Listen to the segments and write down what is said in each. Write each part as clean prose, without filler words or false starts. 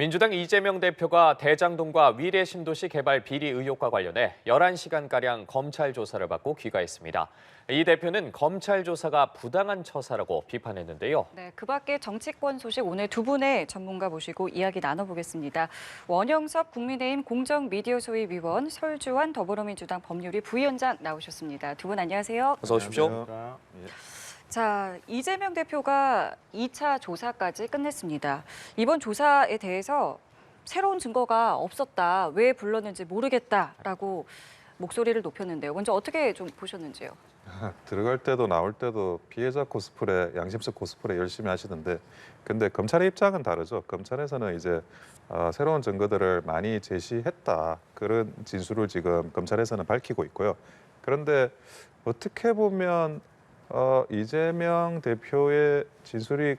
민주당 이재명 대표가 대장동과 위례 신도시 개발 비리 의혹과 관련해 11시간가량 검찰 조사를 받고 귀가했습니다. 이 대표는 검찰 조사가 부당한 처사라고 비판했는데요. 네, 그 밖에 정치권 소식 오늘 두 분의 전문가 모시고 이야기 나눠보겠습니다. 원영섭 국민의힘 공정미디어소위위원, 설주환 더불어민주당 법률위 부위원장 나오셨습니다. 두 분 안녕하세요. 어서 오십시오. 안녕하세요. 자, 이재명 대표가 2차 조사까지 끝냈습니다. 이번 조사에 대해서 새로운 증거가 없었다, 왜 불렀는지 모르겠다라고 목소리를 높였는데요. 먼저 어떻게 좀 보셨는지요? 들어갈 때도 나올 때도 피해자 코스프레, 양심적 코스프레 열심히 하시던데, 근데 검찰의 입장은 다르죠. 검찰에서는 이제 새로운 증거들을 많이 제시했다, 그런 진술을 지금 검찰에서는 밝히고 있고요. 그런데 어떻게 보면 이재명 대표의 진술이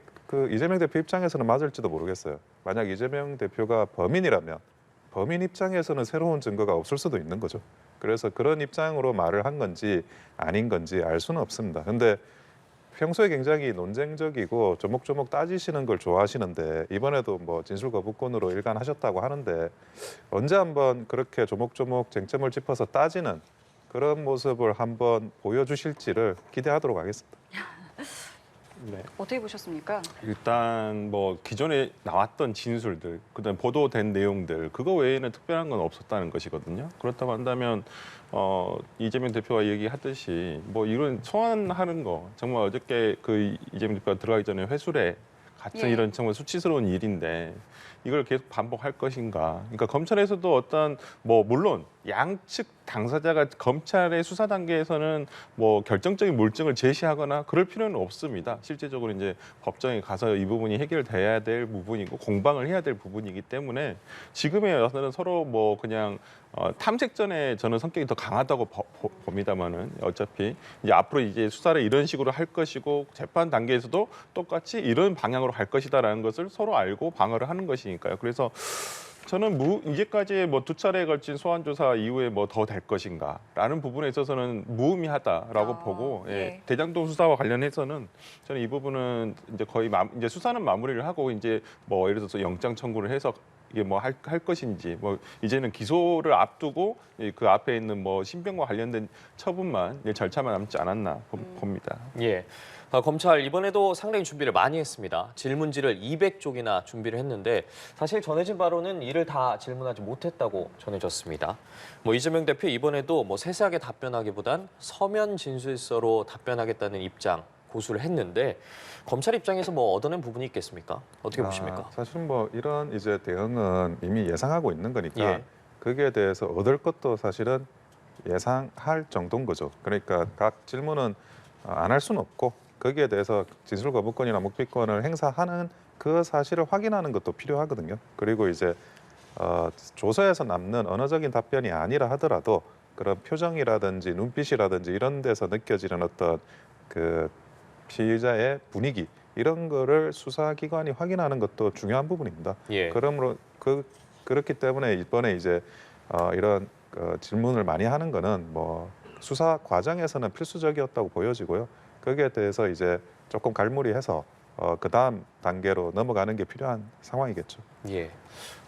이재명 대표 입장에서는 맞을지도 모르겠어요. 만약 이재명 대표가 범인이라면 범인 입장에서는 새로운 증거가 없을 수도 있는 거죠. 그래서 그런 입장으로 말을 한 건지 아닌 건지 알 수는 없습니다. 근데 평소에 굉장히 논쟁적이고 조목조목 따지시는 걸 좋아하시는데, 이번에도 뭐 진술 거부권으로 일관하셨다고 하는데, 언제 한번 그렇게 조목조목 쟁점을 짚어서 따지는 그런 모습을 한번 보여주실지를 기대하도록 하겠습니다. 네. 어떻게 보셨습니까? 일단 뭐 기존에 나왔던 진술들, 그다음 보도된 내용들, 그거 외에는 특별한 건 없었다는 것이거든요. 그렇다고 한다면 이재명 대표가 얘기하듯이 뭐 이런 소환하는 거, 정말 어저께 그 이재명 대표가 들어가기 전에 회수래 같은 예. 이런 정말 수치스러운 일인데 이걸 계속 반복할 것인가? 그러니까 검찰에서도 어떤 뭐 물론 양측 당사자가 검찰의 수사 단계에서는 뭐 결정적인 물증을 제시하거나 그럴 필요는 없습니다. 실제적으로 이제 법정에 가서 이 부분이 해결돼야 될 부분이고 공방을 해야 될 부분이기 때문에 지금에 와서는 서로 뭐 그냥 탐색전에 저는 성격이 더 강하다고 봅니다만은 어차피 이제 앞으로 이제 수사를 이런 식으로 할 것이고 재판 단계에서도 똑같이 이런 방향으로 갈 것이다라는 것을 서로 알고 방어를 하는 것이니까요. 그래서 저는 이제까지 뭐 두 차례에 걸친 소환 조사 이후에 뭐 더 될 것인가라는 부분에 있어서는 무의미하다라고 보고, 예. 대장동 수사와 관련해서는 저는 이 부분은 이제 거의 이제 수사는 마무리를 하고 이제 뭐 예를 들어서 영장 청구를 해서 이게 뭐 할 것인지, 뭐 이제는 기소를 앞두고 그 앞에 있는 뭐 신병과 관련된 처분만 절차만 남지 않았나 봅니다. 예. 검찰 이번에도 상당히 준비를 많이 했습니다. 질문지를 200쪽이나 준비를 했는데 사실 전해진 바로는 이를 다 질문하지 못했다고 전해졌습니다. 뭐 이재명 대표 이번에도 뭐 세세하게 답변하기보단 서면 진술서로 답변하겠다는 입장 고수를 했는데, 검찰 입장에서 뭐 얻어낸 부분이 있겠습니까? 어떻게 보십니까? 사실 뭐 이런 이제 대응은 이미 예상하고 있는 거니까 예. 거기에 대해서 얻을 것도 사실은 예상할 정도인 거죠. 그러니까 각 질문은 안 할 수는 없고, 거기에 대해서 진술 거부권이나 묵비권을 행사하는 그 사실을 확인하는 것도 필요하거든요. 그리고 이제 조서에서 남는 언어적인 답변이 아니라 하더라도 그런 표정이라든지 눈빛이라든지 이런 데서 느껴지는 어떤 그 피의자의 분위기, 이런 거를 수사기관이 확인하는 것도 중요한 부분입니다. 예. 그러므로 그렇기 때문에 이번에 이제 이런 질문을 많이 하는 거는 뭐 수사 과정에서는 필수적이었다고 보여지고요. 거기에 대해서 이제 조금 갈무리해서 그 다음 단계로 넘어가는 게 필요한 상황이겠죠. 예.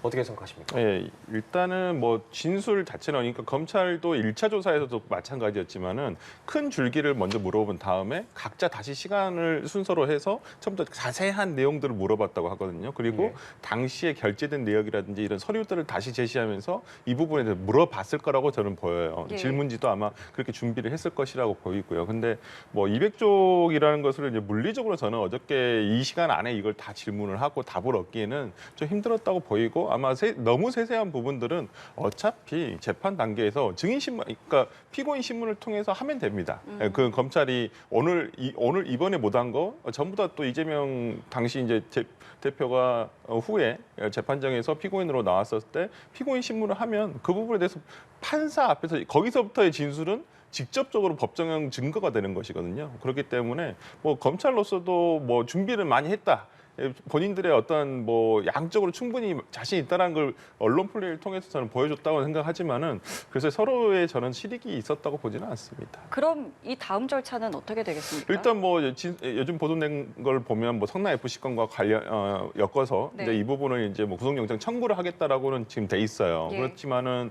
어떻게 생각하십니까? 예, 일단은 뭐 진술 자체는, 그러니까 검찰도 1차 조사에서도 마찬가지였지만은 큰 줄기를 먼저 물어본 다음에 각자 다시 시간을 순서로 해서 처음부터 자세한 내용들을 물어봤다고 하거든요. 그리고 예. 당시에 결제된 내역이라든지 이런 서류들을 다시 제시하면서 이 부분에 대해서 물어봤을 거라고 저는 보여요. 예. 질문지도 아마 그렇게 준비를 했을 것이라고 보이고요. 근데 뭐 200쪽이라는 것을 이제 물리적으로 저는 어저께 이 시간 안에 이걸 다 질문을 하고 답을 얻기에는 좀 힘들었다고 보이고, 아마 너무 세세한 부분들은 어차피 재판 단계에서 증인 신문, 그러니까 피고인 신문을 통해서 하면 됩니다. 그 검찰이 오늘 이번에 못한 거 전부 다 또 이재명 당시 이제 대표가 후에 재판정에서 피고인으로 나왔었을 때 피고인 신문을 하면 그 부분에 대해서 판사 앞에서 거기서부터의 진술은 직접적으로 법정형 증거가 되는 것이거든요. 그렇기 때문에 뭐 검찰로서도 뭐 준비를 많이 했다, 본인들의 어떤 뭐 양적으로 충분히 자신 있다는 걸 언론 플레이를 통해서 저는 보여줬다고 생각하지만은 그래서 서로의 저는 실익이 있었다고 보지는 않습니다. 그럼 이 다음 절차는 어떻게 되겠습니까? 일단 뭐 요즘 보도된 걸 보면 뭐 성남 FC 건과 관련 엮어서 네. 이제 이 부분을 이제 뭐 구속영장 청구를 하겠다라고는 지금 돼 있어요. 예. 그렇지만은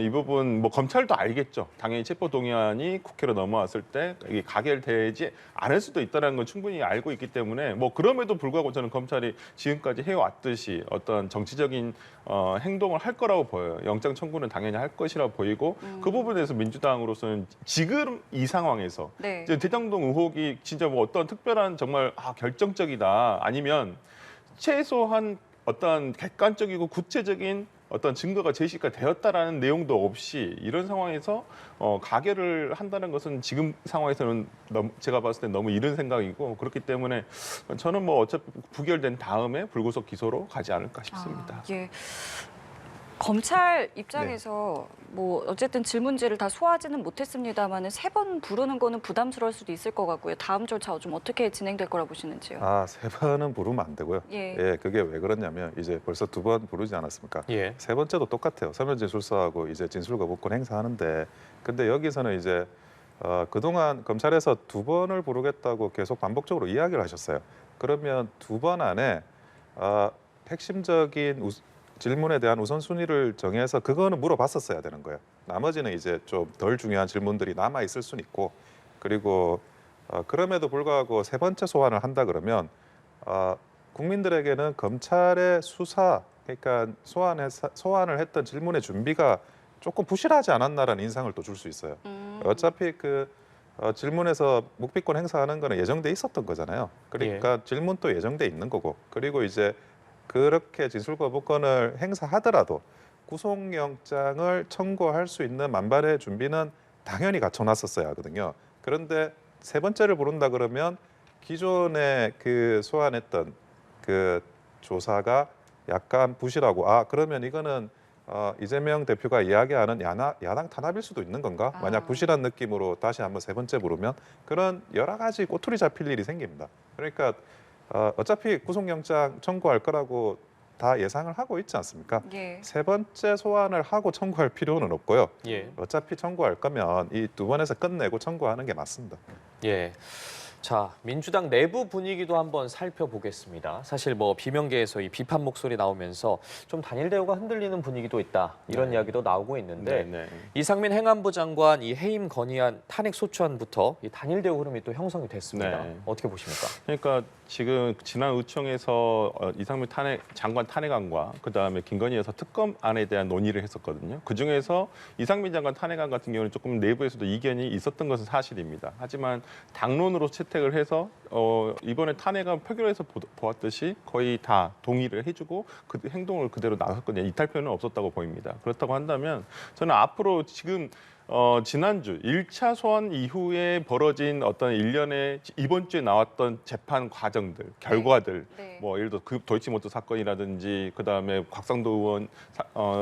이 부분 뭐 검찰도 알겠죠. 당연히 체포동의안이 국회로 넘어왔을 때 이게 가결되지 않을 수도 있다는 건 충분히 알고 있기 때문에 뭐 그럼에도 불구하고 저는 검찰이 지금까지 해왔듯이 어떤 정치적인 행동을 할 거라고 보여요. 영장 청구는 당연히 할 것이라 보이고 그 부분에서 민주당으로서는 지금 이 상황에서 네. 이제 대장동 의혹이 진짜 뭐 어떤 특별한 정말 결정적이다 아니면 최소한 어떤 객관적이고 구체적인 어떤 증거가 제시가 되었다라는 내용도 없이 이런 상황에서 가결을 한다는 것은 지금 상황에서는 제가 봤을 때 너무 이른 생각이고 그렇기 때문에 저는 뭐 어차피 부결된 다음에 불구속 기소로 가지 않을까 싶습니다. 예. 검찰 입장에서 뭐 어쨌든 질문지를 다 소화하지는 못했습니다만은 3번 부르는 거는 부담스러울 수도 있을 것 같고요. 다음 절차 좀 어떻게 진행될 거라 보시는지요? 아, 3번은 부르면 안 되고요. 예. 그게 왜 그러냐면 이제 벌써 2번 부르지 않았습니까? 예. 3번째도 똑같아요. 서면 진술서하고 이제 진술 거부권 행사하는데 근데 여기서는 이제 그동안 검찰에서 2번을 부르겠다고 계속 반복적으로 이야기를 하셨어요. 그러면 2번 안에 핵심적인 질문에 대한 우선순위를 정해서 그거는 물어봤었어야 되는 거예요. 나머지는 이제 좀 덜 중요한 질문들이 남아 있을 수는 있고 그리고 그럼에도 불구하고 3번째 소환을 한다 그러면 국민들에게는 검찰의 수사 그러니까 소환을 했던 질문의 준비가 조금 부실하지 않았나라는 인상을 또 줄 수 있어요. 어차피 그 질문에서 묵비권 행사하는 거는 예정돼 있었던 거잖아요. 그러니까 질문도 예정돼 있는 거고 그리고 이제 그렇게 진술 거부권을 행사하더라도 구속영장을 청구할 수 있는 만반의 준비는 당연히 갖춰놨었어야 하거든요. 그런데 3번째를 부른다 그러면 기존에 그 소환했던 그 조사가 약간 부실하고 그러면 이거는 이재명 대표가 이야기하는 야당 탄압일 수도 있는 건가? 만약 부실한 느낌으로 다시 한번 3번째 부르면 그런 여러 가지 꼬투리 잡힐 일이 생깁니다. 그러니까 어차피 구속영장 청구할 거라고 다 예상을 하고 있지 않습니까? 예. 3번째 소환을 하고 청구할 필요는 없고요. 예. 어차피 청구할 거면 이 2번에서 끝내고 청구하는 게 맞습니다. 예. 자, 민주당 내부 분위기도 한번 살펴보겠습니다. 사실 뭐 비명계에서 이 비판 목소리 나오면서 좀 단일 대우가 흔들리는 분위기도 있다. 이런 이야기도 나오고 있는데 이상민 행안부 장관 이 해임 건의안 탄핵 소추안부터 이 단일 대우 흐름이 또 형성이 됐습니다. 네. 어떻게 보십니까? 그러니까 지금 지난 의총에서 이상민 장관 탄핵안과 그다음에 김건희 여사 특검안에 대한 논의를 했었거든요. 그중에서 이상민 장관 탄핵안 같은 경우는 조금 내부에서도 이견이 있었던 것은 사실입니다. 하지만 당론으로 채택을 해서 이번에 탄핵안 표결에서 보았듯이 거의 다 동의를 해주고 그 행동을 그대로 나섰거든요. 이탈표는 없었다고 보입니다. 그렇다고 한다면 저는 앞으로 지금 지난주 1차 소환 이후에 벌어진 어떤 일련의 이번 주에 나왔던 재판 과정들, 결과들, 네. 뭐 예를 들어 그 도이치모터 사건이라든지 그다음에 곽상도 의원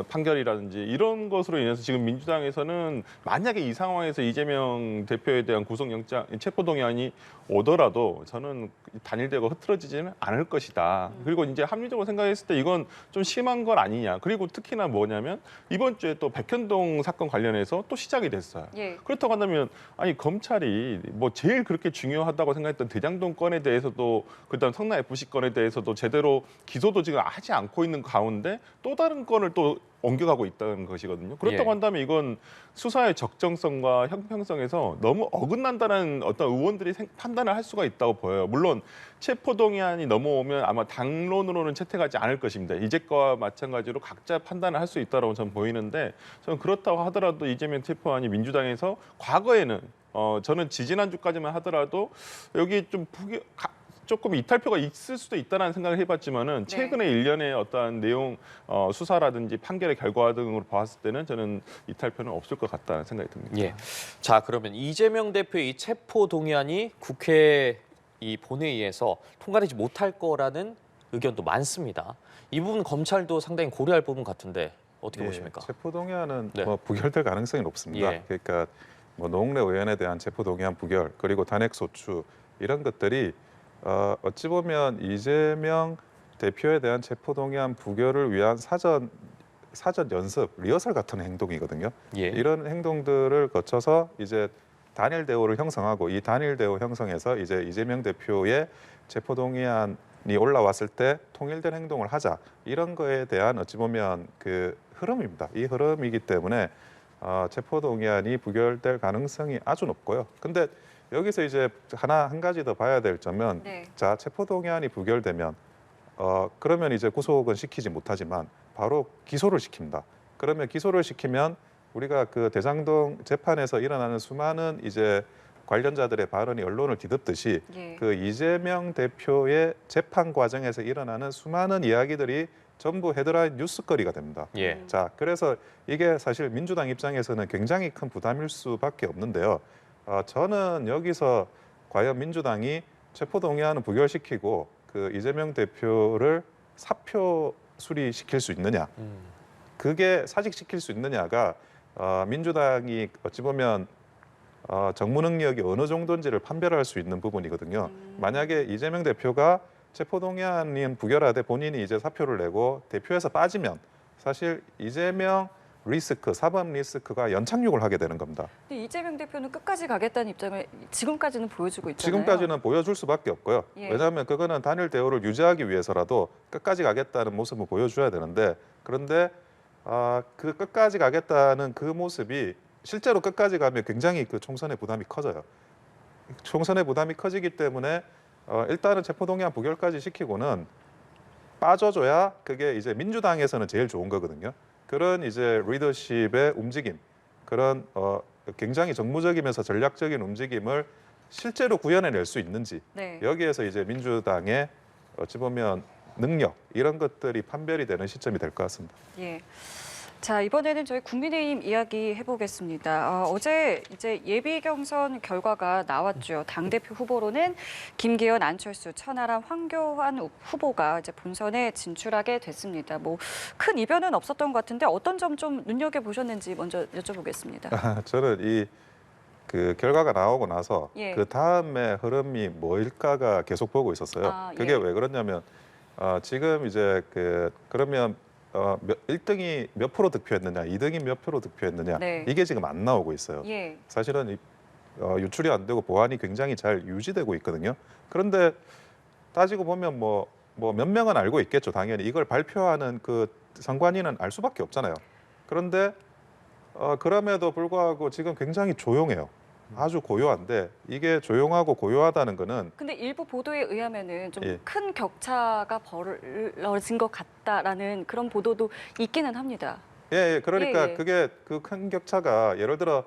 판결이라든지 이런 것으로 인해서 지금 민주당에서는 만약에 이 상황에서 이재명 대표에 대한 구속영장 체포동의안이 오더라도 저는 단일 대우가 흐트러지지는 않을 것이다. 그리고 이제 합리적으로 생각했을 때 이건 좀 심한 건 아니냐. 그리고 특히나 뭐냐면 이번 주에 또 백현동 사건 관련해서 또 시작이 됐어요. 예. 그렇다고 한다면 아니 검찰이 뭐 제일 그렇게 중요하다고 생각했던 대장동 건에 대해서도 그다음 성남 FC 건에 대해서도 제대로 기소도 지금 하지 않고 있는 가운데 또 다른 건을 또 옮겨가고 있다는 것이거든요. 그렇다고 한다면 이건 수사의 적정성과 형평성에서 너무 어긋난다는 어떤 의원들이 판단을 할 수가 있다고 보여요. 물론 체포동의안이 넘어오면 아마 당론으로는 채택하지 않을 것입니다. 이제과 마찬가지로 각자 판단을 할 수 있다고 저는 보이는데 저는 그렇다고 하더라도 이재명 체포안이 민주당에서 과거에는 저는 지지난주까지만 하더라도 여기 좀 조금 이탈표가 있을 수도 있다는 생각을 해봤지만은 최근에 일련의 어떠한 내용 수사라든지 판결의 결과 등으로 봤을 때는 저는 이탈표는 없을 것 같다는 생각이 듭니다. 예. 자, 그러면 이재명 대표의 이 체포 동의안이 국회 이 본회의에서 통과되지 못할 거라는 의견도 많습니다. 이 부분 검찰도 상당히 고려할 부분 같은데 어떻게 보십니까? 체포동의안은 네. 뭐 부결될 가능성이 높습니다. 예. 그러니까 뭐 노웅래 의원에 대한 체포동의안 부결 그리고 탄핵소추 이런 것들이 어찌 보면 이재명 대표에 대한 체포동의안 부결을 위한 사전 연습, 리허설 같은 행동이거든요. 예. 이런 행동들을 거쳐서 이제 단일 대우를 형성하고 이 단일 대우 형성에서 이제 이재명 대표의 체포동의안이 올라왔을 때 통일된 행동을 하자 이런 거에 대한 어찌 보면 그 흐름입니다. 이 흐름이기 때문에 체포동의안이 부결될 가능성이 아주 높고요. 근데 여기서 이제 한 가지 더 봐야 될 점은 네. 자 체포동의안이 부결되면 그러면 이제 구속은 시키지 못하지만 바로 기소를 시킵니다. 그러면 기소를 시키면 우리가 그 대장동 재판에서 일어나는 수많은 이제 관련자들의 발언이 언론을 뒤덮듯이 예. 그 이재명 대표의 재판 과정에서 일어나는 수많은 이야기들이 전부 헤드라인 뉴스거리가 됩니다. 예. 자, 그래서 이게 사실 민주당 입장에서는 굉장히 큰 부담일 수밖에 없는데요. 저는 여기서 과연 민주당이 체포동의안을 부결시키고 그 이재명 대표를 사표 수리시킬 수 있느냐, 그게 사직시킬 수 있느냐가 민주당이 어찌 보면 정무 능력이 어느 정도인지를 판별할 수 있는 부분이거든요. 만약에 이재명 대표가 체포동의안이 부결하되 본인이 이제 사표를 내고 대표에서 빠지면 사실 이재명 리스크, 사법 리스크가 연착륙을 하게 되는 겁니다. 근데 이재명 대표는 끝까지 가겠다는 입장을 지금까지는 보여주고 있잖아요. 지금까지는 보여줄 수밖에 없고요. 예. 왜냐하면 그거는 단일 대우를 유지하기 위해서라도 끝까지 가겠다는 모습을 보여줘야 되는데 그런데 그 끝까지 가겠다는 그 모습이 실제로 끝까지 가면 굉장히 그 총선의 부담이 커져요. 총선의 부담이 커지기 때문에 일단은 체포동의안 부결까지 시키고는 빠져줘야 그게 이제 민주당에서는 제일 좋은 거거든요. 그런 이제 리더십의 움직임, 그런 굉장히 정무적이면서 전략적인 움직임을 실제로 구현해낼 수 있는지 네. 여기에서 이제 민주당의 어찌 보면 능력 이런 것들이 판별이 되는 시점이 될 것 같습니다. 예. 자, 이번에는 저희 국민의힘 이야기 해보겠습니다. 어제 이제 예비 경선 결과가 나왔죠. 당대표 후보로는 김기현, 안철수, 천하람, 황교안 후보가 이제 본선에 진출하게 됐습니다. 뭐 큰 이변은 없었던 것 같은데 어떤 점 좀 눈여겨보셨는지 먼저 여쭤보겠습니다. 저는 그 결과가 나오고 나서 예. 그 다음에 흐름이 뭐일까가 계속 보고 있었어요. 그게 예. 왜 그러냐면 지금 이제 그러면 1등이 몇 프로 득표했느냐, 2등이 몇 프로 득표했느냐 네. 이게 지금 안 나오고 있어요. 예. 사실은 유출이 안 되고 보안이 굉장히 잘 유지되고 있거든요. 그런데 따지고 보면 뭐 몇 명은 알고 있겠죠. 당연히 이걸 발표하는 그 선관위는 알 수밖에 없잖아요. 그런데 그럼에도 불구하고 지금 굉장히 조용해요. 아주 고요한데 이게 조용하고 고요하다는 거는 근데 일부 보도에 의하면은 좀 예. 큰 격차가 벌어진 것 같다라는 그런 보도도 있기는 합니다. 예, 그러니까 예. 그게 그 큰 격차가 예를 들어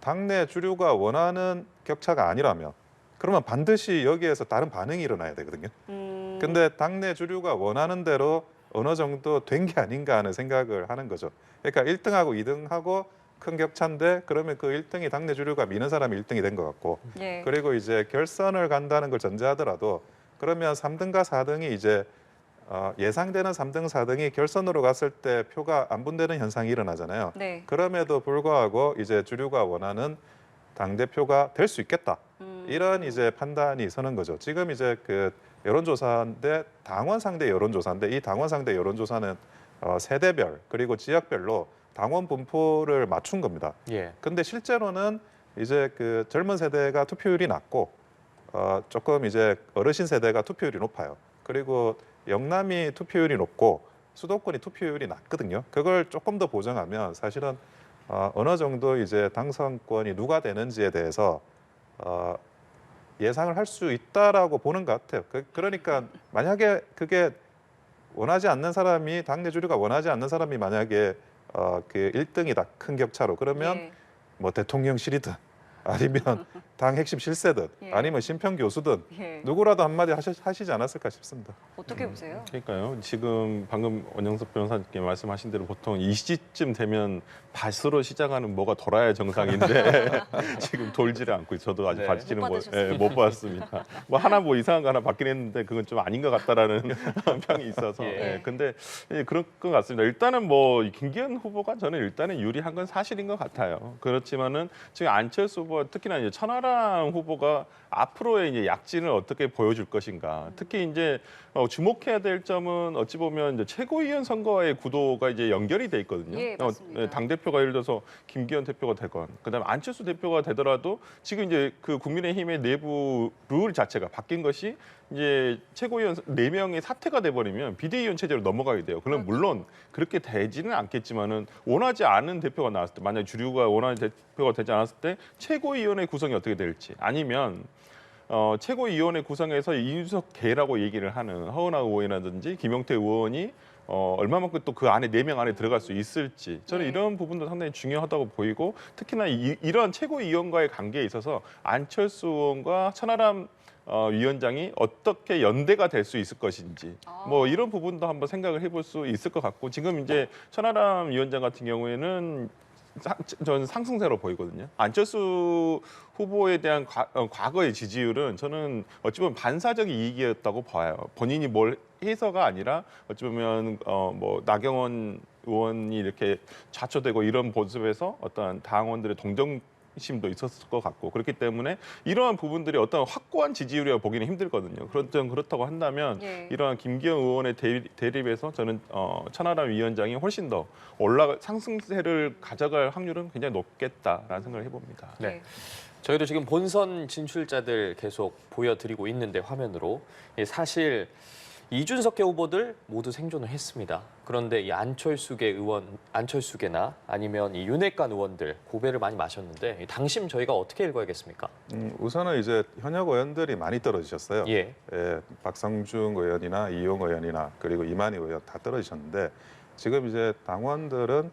당내 주류가 원하는 격차가 아니라면 그러면 반드시 여기에서 다른 반응이 일어나야 되거든요. 근데 당내 주류가 원하는 대로 어느 정도 된 게 아닌가 하는 생각을 하는 거죠. 그러니까 1등하고 2등하고 큰 격차인데 그러면 그 1등이 당내 주류가 미는 사람이 1등이 된 것 같고 예. 그리고 이제 결선을 간다는 걸 전제하더라도 그러면 3등과 4등이 이제 예상되는 3등, 4등이 결선으로 갔을 때 표가 안 분되는 현상이 일어나잖아요. 네. 그럼에도 불구하고 이제 주류가 원하는 당대표가 될 수 있겠다. 이런 이제 판단이 서는 거죠. 지금 이제 그 여론조사인데 당원 상대 여론조사인데 이 당원 상대 여론조사는 세대별 그리고 지역별로 당원 분포를 맞춘 겁니다. 예. 근데 실제로는 이제 그 젊은 세대가 투표율이 낮고 조금 이제 어르신 세대가 투표율이 높아요. 그리고 영남이 투표율이 높고 수도권이 투표율이 낮거든요. 그걸 조금 더 보정하면 사실은 어느 정도 이제 당선권이 누가 되는지에 대해서 예상을 할 수 있다라고 보는 것 같아요. 그러니까 만약에 그게 원하지 않는 사람이 당내 주류가 원하지 않는 사람이 만약에 그 1등이다 큰 격차로 그러면 예. 뭐 대통령실이든 아니면 당 핵심 실세든 예. 아니면 심평 교수든 예. 누구라도 한마디 하시지 않았을까 싶습니다. 어떻게 보세요? 그러니까요. 지금 방금 원영석 변호사님께 말씀하신 대로 보통 이 시기쯤 되면 밭으로 시작하는 뭐가 돌아야 정상인데 지금 돌지를 않고 저도 아직 네. 밭지는 못 받으셨어요. 못 봤습니다. 뭐 하나 뭐 이상한 거 하나 받긴 했는데 그건 좀 아닌 것 같다라는 평이 있어서. 예. 근데 그런 것 같습니다. 일단은 뭐 김기현 후보가 저는 일단은 유리한 건 사실인 것 같아요. 그렇지만은 지금 안철수 후보 특히나 이제 천하람 천하람 후보가 앞으로의 이제 약진을 어떻게 보여줄 것인가. 특히 이제 주목해야 될 점은 어찌 보면 이제 최고위원 선거의 구도가 이제 연결이 돼 있거든요. 예, 맞습니다. 당 대표가 예를 들어서 김기현 대표가 되건, 그다음에 안철수 대표가 되더라도 지금 이제 그 국민의힘의 내부 룰 자체가 바뀐 것이 이제 최고위원 4명의 사퇴가 돼버리면 비대위원 체제로 넘어가게 돼요. 그럼 물론 그렇게 되지는 않겠지만은 원하지 않은 대표가 나왔을 때, 만약 주류가 원하는 대표가 되지 않았을 때 최고위원회 구성이 어떻게 될지, 아니면 최고위원회 구성에서 이준석계라고 얘기를 하는 허은하 의원이라든지 김용태 의원이 얼마만큼 또 그 안에 4명 안에 들어갈 수 있을지, 저는 네. 이런 부분도 상당히 중요하다고 보이고, 특히나 이런 최고위원과의 관계에 있어서 안철수 의원과 천하람 위원장이 어떻게 연대가 될 수 있을 것인지, 뭐 이런 부분도 한번 생각을 해볼 수 있을 것 같고, 지금 이제 천하람 위원장 같은 경우에는 저는 상승세로 보이거든요. 안철수 후보에 대한 과거의 지지율은 저는 어찌 보면 반사적 이익이었다고 봐요. 본인이 뭘 해서가 아니라 어찌 보면 뭐 나경원 의원이 이렇게 좌초되고 이런 모습에서 어떤 당원들의 동정심도 있었을 것 같고, 그렇기 때문에 이러한 부분들이 어떤 확고한 지지율이라고 보기는 힘들거든요. 그렇다고 한다면 예. 이러한 김기현 의원의 대립에서 저는 천하람 위원장이 훨씬 더 상승세를 가져갈 확률은 굉장히 높겠다라는 생각을 해봅니다. 네. 저희도 지금 본선 진출자들 계속 보여드리고 있는데 화면으로 사실 이준석계 후보들 모두 생존을 했습니다. 그런데 이 안철수계나 아니면 이 윤핵관 의원들 고배를 많이 마셨는데 이 당심 저희가 어떻게 읽어야겠습니까? 우선은 이제 현역 의원들이 많이 떨어지셨어요. 예. 박성중 의원이나 이용 의원이나 그리고 이만희 의원 다 떨어지셨는데, 지금 이제 당원들은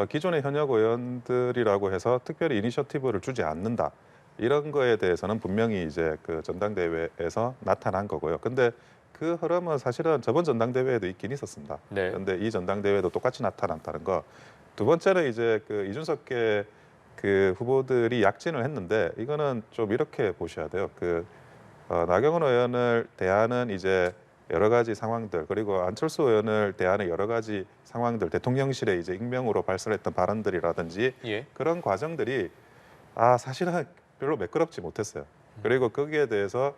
기존의 현역 의원들이라고 해서 특별히 이니셔티브를 주지 않는다, 이런 거에 대해서는 분명히 이제 그 전당대회에서 나타난 거고요. 근데 그 흐름은 사실은 저번 전당대회에도 있긴 있었습니다. 네. 그런데 이 전당대회도 똑같이 나타났다는 거. 두 번째는 이제 그 이준석계 그 후보들이 약진을 했는데, 이거는 좀 이렇게 보셔야 돼요. 나경원 의원을 대하는 이제 여러 가지 상황들, 그리고 안철수 의원을 대하는 여러 가지 상황들, 대통령실에 이제 익명으로 발설했던 발언들이라든지 예. 그런 과정들이 사실은 별로 매끄럽지 못했어요. 그리고 거기에 대해서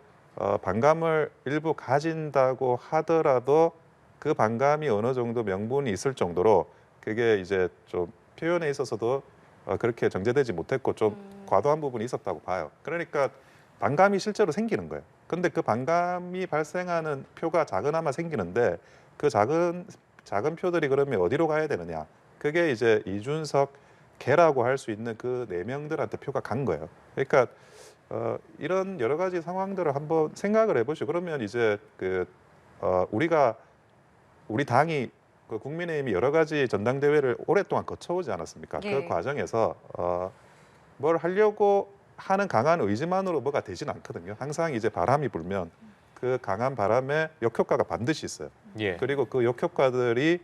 반감을 일부 가진다고 하더라도 그 반감이 어느 정도 명분이 있을 정도로 그게 이제 좀 표현에 있어서도 그렇게 정제되지 못했고 좀 과도한 부분이 있었다고 봐요. 그러니까 반감이 실제로 생기는 거예요. 근데 그 반감이 발생하는 표가 작으나마 생기는데, 그 작은 표들이 그러면 어디로 가야 되느냐? 그게 이제 이준석 개라고 할 수 있는 그 4명들한테 표가 간 거예요. 그러니까 이런 여러 가지 상황들을 한번 생각을 해보시고, 그러면 이제 우리 당이 국민의힘이 여러 가지 전당대회를 오랫동안 거쳐오지 않았습니까? 예. 그 과정에서 뭘 하려고 하는 강한 의지만으로 뭐가 되지는 않거든요. 항상 이제 바람이 불면 그 강한 바람에 역효과가 반드시 있어요. 예. 그리고 그 역효과들이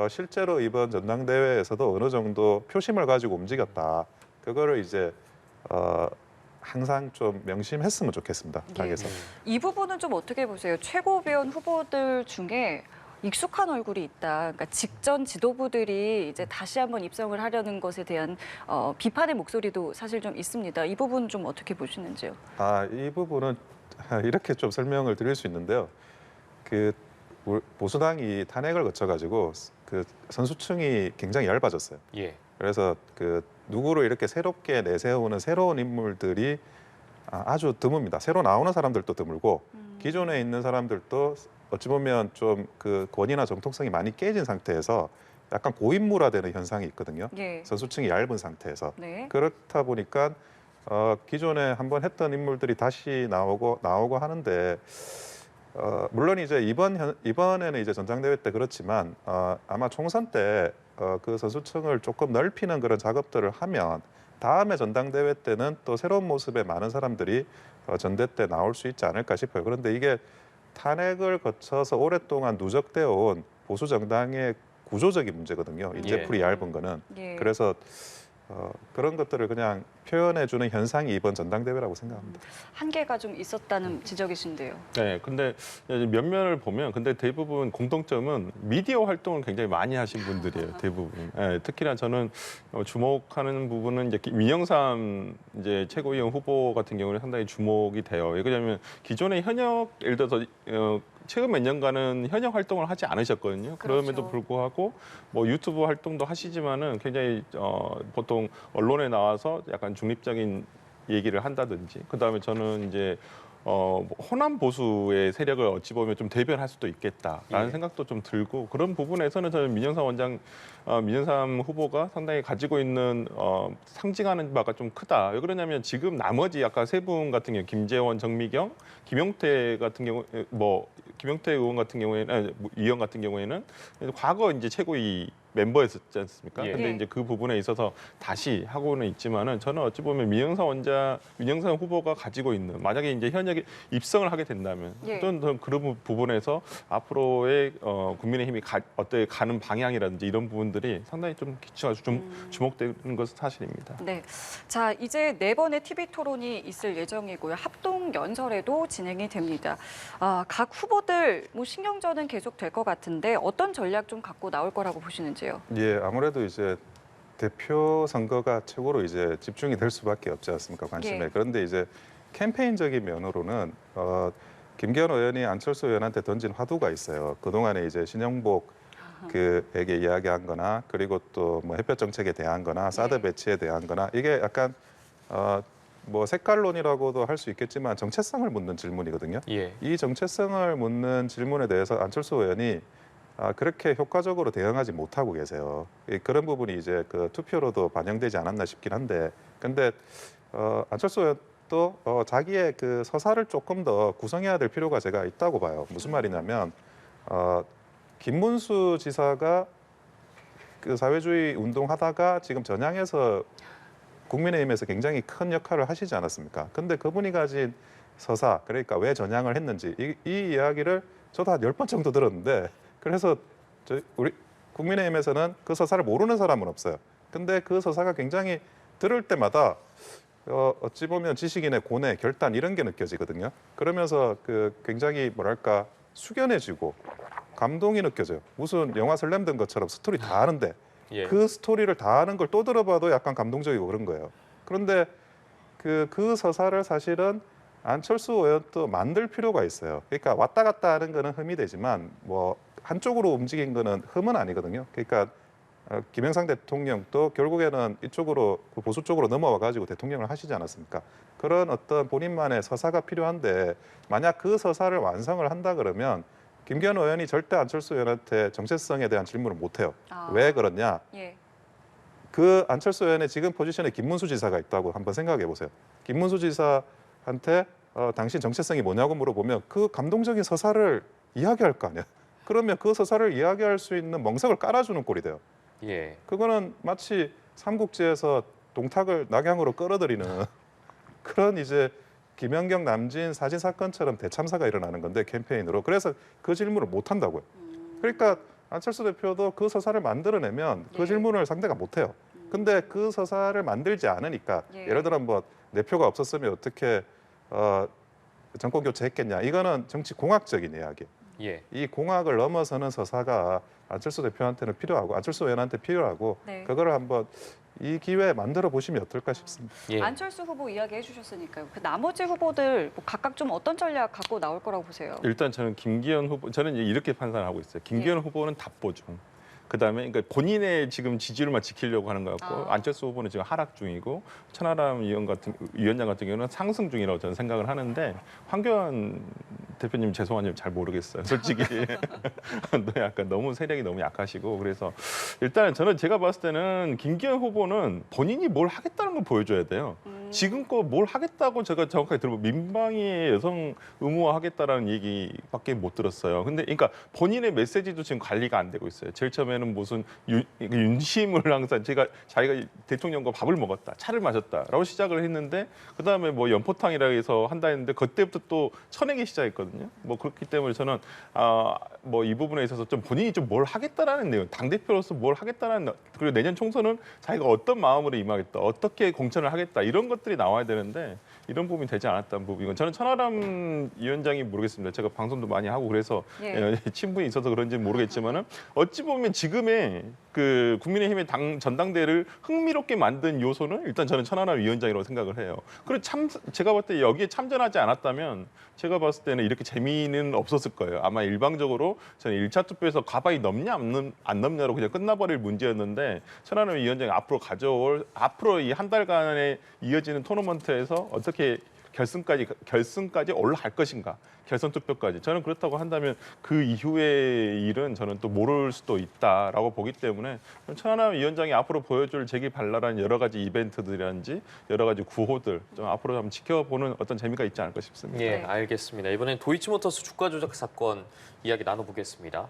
실제로 이번 전당대회에서도 어느 정도 표심을 가지고 움직였다. 그거를 이제 항상 좀 명심했으면 좋겠습니다. 예. 당에서. 이 부분은 좀 어떻게 보세요? 최고위원 후보들 중에 익숙한 얼굴이 있다. 그러니까 직전 지도부들이 이제 다시 한번 입성을 하려는 것에 대한 비판의 목소리도 사실 좀 있습니다. 이 부분 좀 어떻게 보시는지요? 이 부분은 이렇게 좀 설명을 드릴 수 있는데요. 보수당이 탄핵을 거쳐가지고 그 선수층이 굉장히 얇아졌어요. 예. 그래서 누구를 이렇게 새롭게 내세우는 새로운 인물들이 아주 드뭅니다. 새로 나오는 사람들도 드물고 기존에 있는 사람들도 어찌 보면 좀 그 권위나 정통성이 많이 깨진 상태에서 약간 고인물화되는 현상이 있거든요. 예. 선수층이 얇은 상태에서. 네. 그렇다 보니까 기존에 한번 했던 인물들이 다시 나오고 하는데, 물론 이제 이번에는 이제 전당대회 때 그렇지만 아마 총선 때 그 선수층을 조금 넓히는 그런 작업들을 하면 다음에 전당대회 때는 또 새로운 모습의 많은 사람들이 전대 때 나올 수 있지 않을까 싶어요. 그런데 이게 탄핵을 거쳐서 오랫동안 누적되어 온 보수 정당의 구조적인 문제거든요. 인재풀이 얇은 거는. 예. 그래서 그런 것들을 그냥 표현해주는 현상이 이번 전당대회라고 생각합니다. 한계가 좀 있었다는 지적이신데요. 네, 근데 면면을 보면 근데 대부분 공통점은 미디어 활동을 굉장히 많이 하신 분들이에요. 대부분. 네, 특히나 저는 주목하는 부분은 이제 민영삼 이제 최고위원 후보 같은 경우는 상당히 주목이 돼요. 왜냐하면 기존의 현역 예를 들어서 최근 몇 년간은 현역 활동을 하지 않으셨거든요. 그럼에도 그렇죠. 불구하고 뭐 유튜브 활동도 하시지만은 굉장히 보통 언론에 나와서 약간 중립적인 얘기를 한다든지 그다음에 저는 이제 호남 보수의 세력을 어찌 보면 좀 대변할 수도 있겠다라는 예. 생각도 좀 들고 그런 부분에서는 저는 민영삼 후보가 상당히 가지고 있는 상징하는 바가 좀 크다. 왜 그러냐면 지금 나머지 아까 세 분 같은 경우 김재원, 정미경, 김용태 같은 경우 김용태 의원 같은 경우에는 의원 같은 경우에는 과거 이제 최고위 멤버였었지 않습니까? 예. 근데 예. 이제 그 부분에 있어서 다시 하고는 있지만은 저는 어찌 보면 민영삼 후보가 가지고 있는 만약에 이제 현역에 입성을 하게 된다면 예. 또는 그런 부분에서 앞으로의 국민의힘이 어떻게 가는 방향이라든지 이런 부분들이 상당히 좀 기초가 좀 주목되는 것은 사실입니다. 네. 자, 이제 4번의 TV 토론이 있을 예정이고요. 합동 연설에도 진행이 됩니다. 각 후보들 뭐 신경전은 계속 될 것 같은데 어떤 전략 좀 갖고 나올 거라고 보시는지요? 예, 아무래도 이제 대표 선거가 최고로 이제 집중이 될 수밖에 없지 않습니까, 관심에. 예. 그런데 이제 캠페인적인 면으로는 김기현 의원이 안철수 의원한테 던진 화두가 있어요. 그동안에 이제 신영복 그에게 이야기한 거나 그리고 또 뭐 햇볕 정책에 대한 거나 사드 네. 배치에 대한 거나 이게 약간 뭐 색깔론이라고도 할 수 있겠지만 정체성을 묻는 질문이거든요. 예. 이 정체성을 묻는 질문에 대해서 안철수 의원이 그렇게 효과적으로 대응하지 못하고 계세요. 그런 부분이 이제 그 투표로도 반영되지 않았나 싶긴 한데, 근데 안철수 의원도 자기의 그 서사를 조금 더 구성해야 될 필요가 제가 있다고 봐요. 무슨 말이냐면 김문수 지사가 그 사회주의 운동하다가 지금 전향해서 국민의힘에서 굉장히 큰 역할을 하시지 않았습니까? 근데 그분이 가진 서사, 그러니까 왜 전향을 했는지 이 이야기를 저도 한 10번 정도 들었는데 그래서 우리 국민의힘에서는 그 서사를 모르는 사람은 없어요. 근데 그 서사가 굉장히 들을 때마다 어찌 보면 지식인의 고뇌, 결단 이런 게 느껴지거든요. 그러면서 그 굉장히 뭐랄까 숙연해지고 감동이 느껴져요. 무슨 영화 설렘된 것처럼 스토리 다 아는데 예. 그 스토리를 다 아는 걸 또 들어봐도 약간 감동적이고 그런 거예요. 그런데 그 서사를 사실은 안철수 의원도 만들 필요가 있어요. 그러니까 왔다 갔다 하는 거는 흠이 되지만 뭐 한쪽으로 움직인 거는 흠은 아니거든요. 그러니까 김영삼 대통령도 결국에는 이쪽으로 보수 쪽으로 넘어와 가지고 대통령을 하시지 않았습니까? 그런 어떤 본인만의 서사가 필요한데 만약 그 서사를 완성을 한다 그러면 김기현 의원이 절대 안철수 의원한테 정체성에 대한 질문을 못 해요. 왜 그러냐? 예. 그 안철수 의원의 지금 포지션에 김문수 지사가 있다고 한번 생각해 보세요. 김문수 지사한테 당신 정체성이 뭐냐고 물어보면 그 감동적인 서사를 이야기할 거 아니야. 그러면 그 서사를 이야기할 수 있는 멍석을 깔아주는 꼴이 돼요. 예. 그거는 마치 삼국지에서 동탁을 낙양으로 끌어들이는 그런 이제 김연경 남진 사진 사건처럼 대참사가 일어나는 건데 캠페인으로. 그래서 그 질문을 못 한다고요. 그러니까 안철수 대표도 그 서사를 만들어내면 그 예. 질문을 상대가 못 해요. 근데 그 서사를 만들지 않으니까 예. 예를 들어 뭐 내 표가 없었으면 어떻게 정권 교체했겠냐. 이거는 정치 공학적인 이야기예요. 예. 이 공학을 넘어서는 서사가 안철수 대표한테는 필요하고 안철수 의원한테 필요하고 네. 그거를 한번 이 기회에 만들어 보시면 어떨까 싶습니다. 예. 안철수 후보 이야기해 주셨으니까요. 그 나머지 후보들 뭐 각각 좀 어떤 전략 갖고 나올 거라고 보세요? 일단 저는 김기현 후보 저는 이제 이렇게 판단하고 있어요. 김기현 후보는 답보중. 그다음에 그러니까 본인의 지금 지지율만 지키려고 하는 것 같고 안철수 후보는 지금 하락 중이고 천하람 위원장 같은 경우는 상승 중이라고 저는 생각을 하는데 황교안 대표님 죄송하지만 잘 모르겠어요. 솔직히 약간 너무 세력이 너무 약하시고 그래서 일단은 저는 제가 봤을 때는 김기현 후보는 본인이 뭘 하겠다는 걸 보여줘야 돼요. 지금껏 뭘 하겠다고 제가 정확하게 들어보면 민방위 여성 의무화하겠다라는 얘기밖에 못 들었어요. 근데 그러니까 본인의 메시지도 지금 관리가 안 되고 있어요. 제일 처음에는 무슨 윤심을 항상 자기가 대통령과 밥을 먹었다, 차를 마셨다라고 시작을 했는데 그 다음에 뭐 연포탕이라 해서 한다 했는데 그때부터 또 쳐내기 시작했거든요. 뭐 그렇기 때문에 저는 뭐 이 부분에 있어서 좀 본인이 좀 뭘 하겠다라는 내용, 당 대표로서 뭘 하겠다라는, 그리고 내년 총선은 자기가 어떤 마음으로 임하겠다, 어떻게 공천을 하겠다, 이런 것들이 나와야 되는데 이런 부분이 되지 않았다는 부분이건 저는 천하람 위원장이 모르겠습니다. 제가 방송도 많이 하고 그래서 친분이 있어서 그런지는 모르겠지만은 어찌 보면 지금의 그 국민의힘의 당 전당대회를 흥미롭게 만든 요소는 일단 저는 천하람 위원장이라고 생각을 해요. 그리고 제가 봤을 때 여기에 참전하지 않았다면 제가 봤을 때는 이렇게 재미는 없었을 거예요. 아마 일방적으로 저는 1차 투표에서 가방이 넘냐 안 넘냐로 그냥 끝나버릴 문제였는데 천하람 위원장이 앞으로 이 한 달간에 이어지는 토너먼트에서 어떻게 결승까지 올라갈 것인가, 결선 투표까지. 저는 그렇다고 한다면 그 이후의 일은 저는 또 모를 수도 있다라고 보기 때문에 천하람 위원장이 앞으로 보여줄 재기발랄한 여러 가지 이벤트들이라든지 여러 가지 구호들 좀 앞으로 한번 지켜보는 어떤 재미가 있지 않을까 싶습니다. 예, 알겠습니다. 이번엔 도이치모터스 주가 조작 사건 이야기 나눠보겠습니다.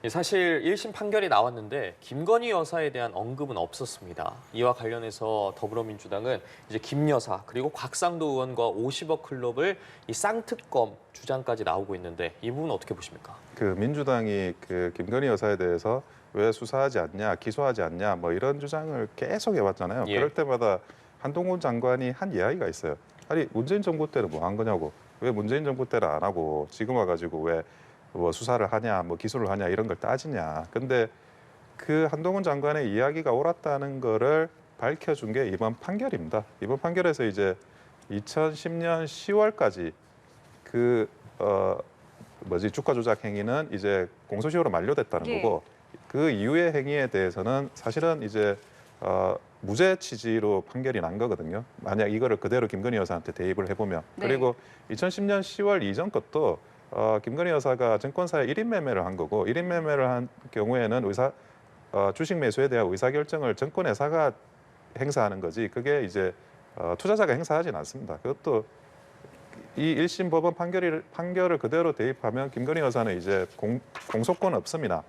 사실 1심 판결이 나왔는데 김건희 여사에 대한 언급은 없었습니다. 이와 관련해서 더불어민주당은 이제 김 여사 그리고 곽상도 의원과 50억 클럽을 이 쌍특검 주장까지 나오고 있는데 이 부분 어떻게 보십니까? 그 민주당이 그 김건희 여사에 대해서 왜 수사하지 않냐, 기소하지 않냐, 뭐 이런 주장을 계속 해왔잖아요. 예. 그럴 때마다 한동훈 장관이 한 이야기가 있어요. 아니 문재인 정부 때는 뭐 한 거냐고, 왜 문재인 정부 때는 안 하고 지금 와가지고 왜 뭐 수사를 하냐, 뭐 기소를 하냐 이런 걸 따지냐. 근데 그 한동훈 장관의 이야기가 옳았다는 거를 밝혀준 게 이번 판결입니다. 이번 판결에서 이제 2010년 10월까지 그 주가 조작 행위는 이제 공소시효로 만료됐다는 예. 거고 그 이후의 행위에 대해서는 사실은 이제 무죄 취지로 판결이 난 거거든요. 만약 이거를 그대로 김건희 여사한테 대입을 해보면. 네. 그리고 2010년 10월 이전 것도 김건희 여사가 증권사에 1인 매매를 한 거고 1인 매매를 한 경우에는 주식 매수에 대한 의사결정을 증권회사가 행사하는 거지 그게 이제 투자자가 행사하진 않습니다. 그것도 이 1심 법원 판결을 그대로 대입하면 김건희 여사는 이제 공소권 없음이나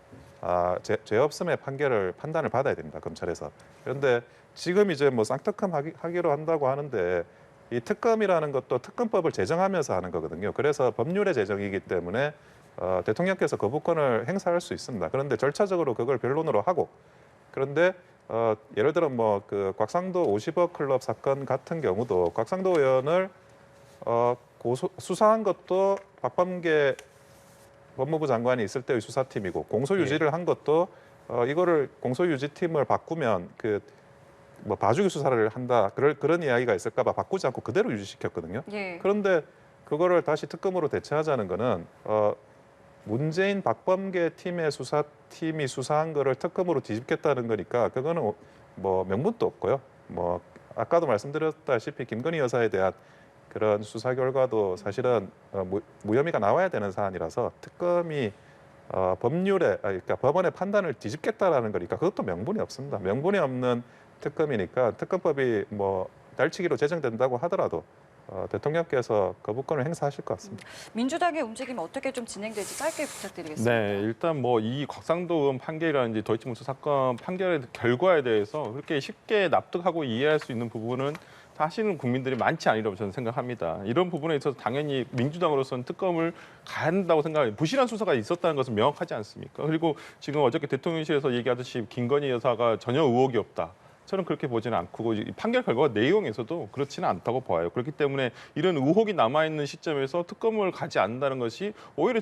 죄 없음의 판단을 받아야 됩니다. 검찰에서. 그런데 지금 이제 뭐 쌍특검 하기로 한다고 하는데 이 특검이라는 것도 특검법을 제정하면서 하는 거거든요. 그래서 법률의 제정이기 때문에 대통령께서 거부권을 행사할 수 있습니다. 그런데 절차적으로 그걸 변론으로 하고 그런데 예를 들어 뭐 그 곽상도 50억 클럽 사건 같은 경우도 곽상도 의원을 수사한 것도 박범계 법무부 장관이 있을 때의 수사팀이고 공소유지를 한 것도 이거를 공소유지팀을 바꾸면 뭐 봐주기 수사를 한다 그런 이야기가 있을까봐 바꾸지 않고 그대로 유지시켰거든요. 예. 그런데 그거를 다시 특검으로 대체하자는 거는 문재인 박범계 팀의 수사팀이 수사한 거를 특검으로 뒤집겠다는 거니까 그거는 뭐 명분도 없고요. 뭐 아까도 말씀드렸다시피 김건희 여사에 대한 그런 수사 결과도 사실은 무혐의가 나와야 되는 사안이라서 특검이 그러니까 법원의 판단을 뒤집겠다라는 거니까 그것도 명분이 없습니다. 명분이 없는 특검이니까 특검법이 뭐 달치기로 제정된다고 하더라도 대통령께서 거부권을 행사하실 것 같습니다. 민주당의 움직임 어떻게 좀 진행될지 짧게 부탁드리겠습니다. 네, 일단 뭐 이 곽상도 의원 판결이라든지 도이치모터 사건 판결의 결과에 대해서 그렇게 쉽게 납득하고 이해할 수 있는 부분은 사실은 국민들이 많지 않으리라고 저는 생각합니다. 이런 부분에 있어서 당연히 민주당으로서는 특검을 가야 한다고 생각해요. 부실한 수사가 있었다는 것은 명확하지 않습니까? 그리고 지금 어저께 대통령실에서 얘기하듯이 김건희 여사가 전혀 의혹이 없다. 저는 그렇게 보지는 않고 이 판결 결과 내용에서도 그렇지는 않다고 봐요. 그렇기 때문에 이런 의혹이 남아있는 시점에서 특검을 가지 않는다는 것이 오히려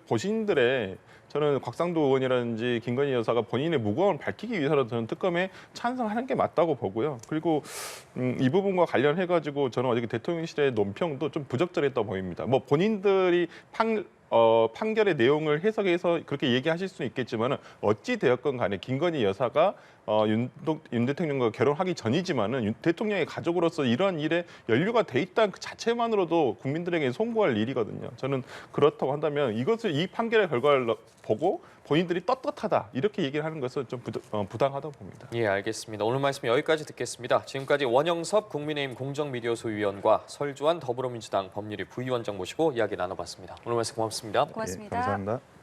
보신들의 저는 곽상도 의원이라든지 김건희 여사가 본인의 무고함을 밝히기 위해서라도 저는 특검에 찬성하는 게 맞다고 보고요. 그리고 이 부분과 관련해가지고 저는 어저께 대통령실의 논평도 좀 부적절했다고 보입니다. 뭐 본인들이 판결의 내용을 해석해서 그렇게 얘기하실 수는 있겠지만은 어찌 되었건 간에 김건희 여사가 윤 대통령과 결혼하기 전이지만은 윤 대통령의 가족으로서 이러한 일에 연루가 돼 있다는 그 자체만으로도 국민들에게 송구할 일이거든요. 저는 그렇다고 한다면 이 판결의 결과를 보고 본인들이 떳떳하다 이렇게 얘기를 하는 것은 좀 부당하다고 봅니다. 예, 알겠습니다. 오늘 말씀 여기까지 듣겠습니다. 지금까지 원영섭 국민의힘 공정미디어 소위원과 설주환 더불어민주당 법률위 부위원장 모시고 이야기 나눠봤습니다. 오늘 말씀 고맙습니다. 고맙습니다. 예, 감사합니다.